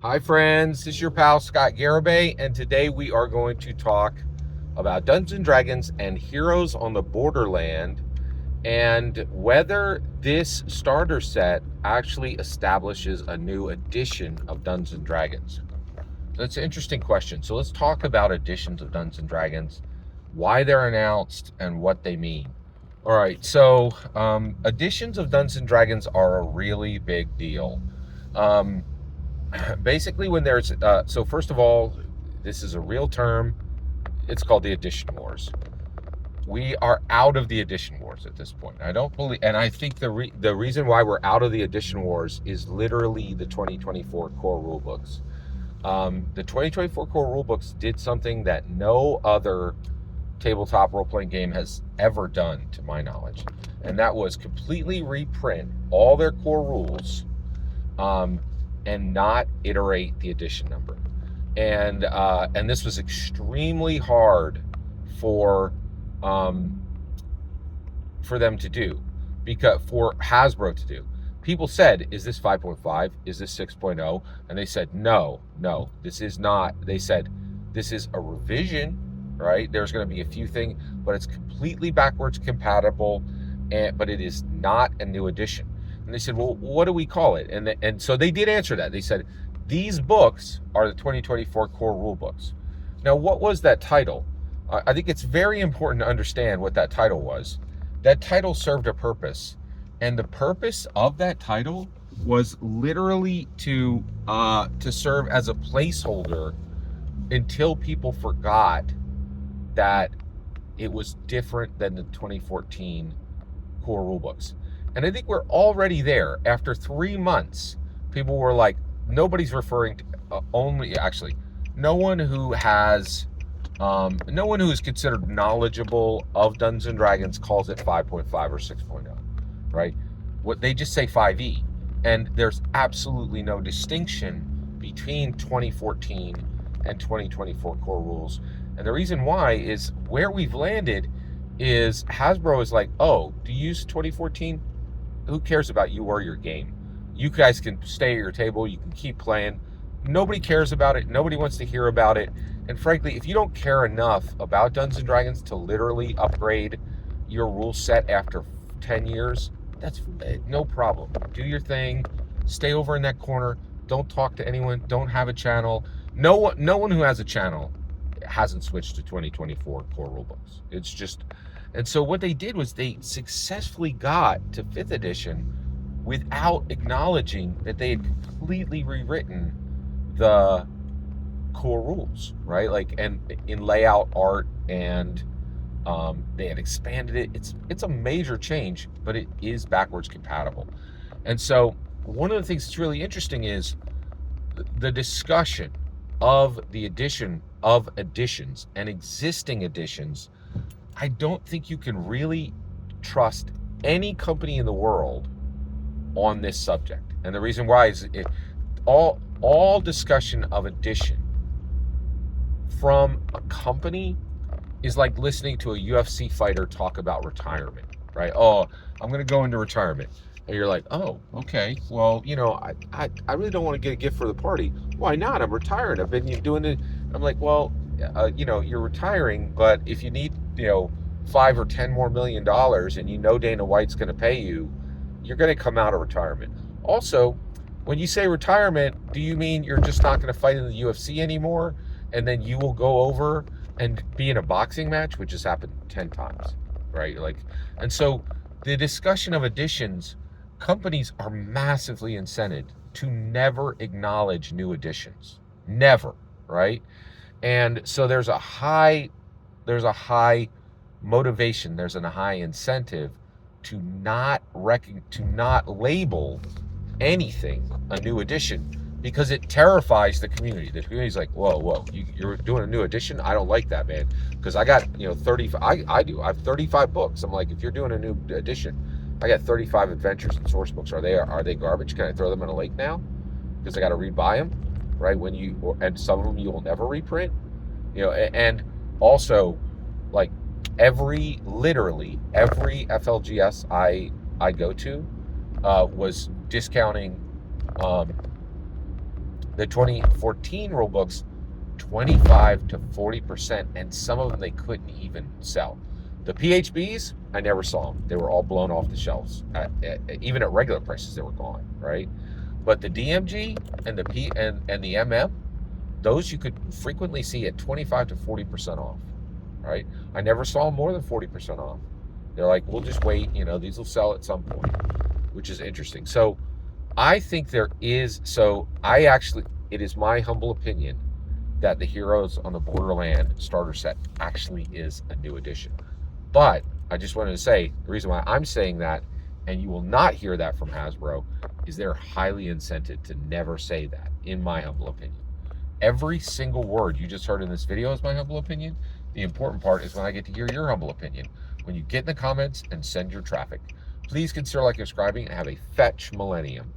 Hi friends, this is your pal Scott Garibay, and today we are going to talk about Dungeons and Dragons and Heroes on the Borderland and whether this starter set actually establishes a new edition of Dungeons and Dragons. That's an interesting question. So let's talk about editions of Dungeons and Dragons, why they're announced, and what they mean. All right, so editions of Dungeons and Dragons are a really big deal. Um, Basically, when there's so first of all, this is a real term. It's called the edition wars. We are out of the edition wars at this point. I don't believe, and I think the reason why we're out of the edition wars is literally the 2024 core rulebooks. The 2024 core rulebooks did something that no other tabletop role playing game has ever done, to my knowledge, and that was completely reprint all their core rules. And not iterate the edition number. And this was extremely hard for them to do, because for Hasbro to do. People said, is this 5.5? Is this 6.0? And they said, no, this is not. They said, this is a revision, right? There's going to be a few things, but it's completely backwards compatible, but it is not a new edition. And they said, well, what do we call it? And so they did answer that. They said, these books are the 2024 core rule books. Now, what was that title? I think it's very important to understand what that title was. That title served a purpose. And the purpose of that title was literally to serve as a placeholder until people forgot that it was different than the 2014 core rulebooks. And I think we're already there. After 3 months, people were like, nobody's referring to no one who has, no one who is considered knowledgeable of Dungeons and Dragons calls it 5.5 or 6.0, right? What they just say 5e. And there's absolutely no distinction between 2014 and 2024 core rules. And the reason why is where we've landed is Hasbro is like, oh, do you use 2014? Who cares about you or your game? You guys can stay at your table. You can keep playing. Nobody cares about it. Nobody wants to hear about it. And frankly, if you don't care enough about Dungeons and Dragons to literally upgrade your rule set after 10 years, that's no problem. Do your thing. Stay over in that corner. Don't talk to anyone. Don't have a channel. No one who has a channel hasn't switched to 2024 core rulebooks. It's just, and so what they did was they successfully got to 5th edition without acknowledging that they had completely rewritten the core rules, right? Like, and in layout, art, and they had expanded it. It's a major change, but it is backwards compatible. And so one of the things that's really interesting is the discussion of the addition of editions and existing editions. I don't think you can really trust any company in the world on this subject. And the reason why is all discussion of edition from a company is like listening to a UFC fighter talk about retirement, right? Oh, I'm going to go into retirement. And you're like, oh, okay. Well, I really don't want to get a gift for the party. Why not? I'm retired. I've been doing it. I'm like, well, you're retiring, but if you need, $5 or $10 more million, and Dana White's going to pay you, you're going to come out of retirement. Also, when you say retirement, do you mean you're just not going to fight in the UFC anymore, and then you will go over and be in a boxing match, which has happened 10 times, right? Like, and so the discussion of additions, companies are massively incented to never acknowledge new additions, never, right? And so there's a high motivation, there's a high incentive to not label anything a new edition, because it terrifies the community. The community's like, whoa, you're doing a new edition? I don't like that, man, because I got 35. I have 35 books. I'm like, if you're doing a new edition, I got 35 adventures and source books. Are they garbage? Can I throw them in a lake now because I got to rebuy them, right? And some of them you will never reprint, and also, like, literally every FLGS I go to was discounting The 2014 rulebooks, 25 to 40%, and some of them they couldn't even sell. The PHBs, I never saw them. They were all blown off the shelves. Even at regular prices, they were gone, right? But the DMG and the and the MM, those you could frequently see at 25 to 40% off, right? I never saw more than 40% off. They're like, we'll just wait, you know, these will sell at some point, which is interesting. So I think there is, it is my humble opinion that the Heroes on the Borderlands starter set actually is a new addition. But I just wanted to say, the reason why I'm saying that, and you will not hear that from Hasbro, is they're highly incented to never say that, in my humble opinion. Every single word you just heard in this video is my humble opinion. The important part is when I get to hear your humble opinion. When you get in the comments and send your traffic. Please consider liking and subscribing, and have a fetch millennium.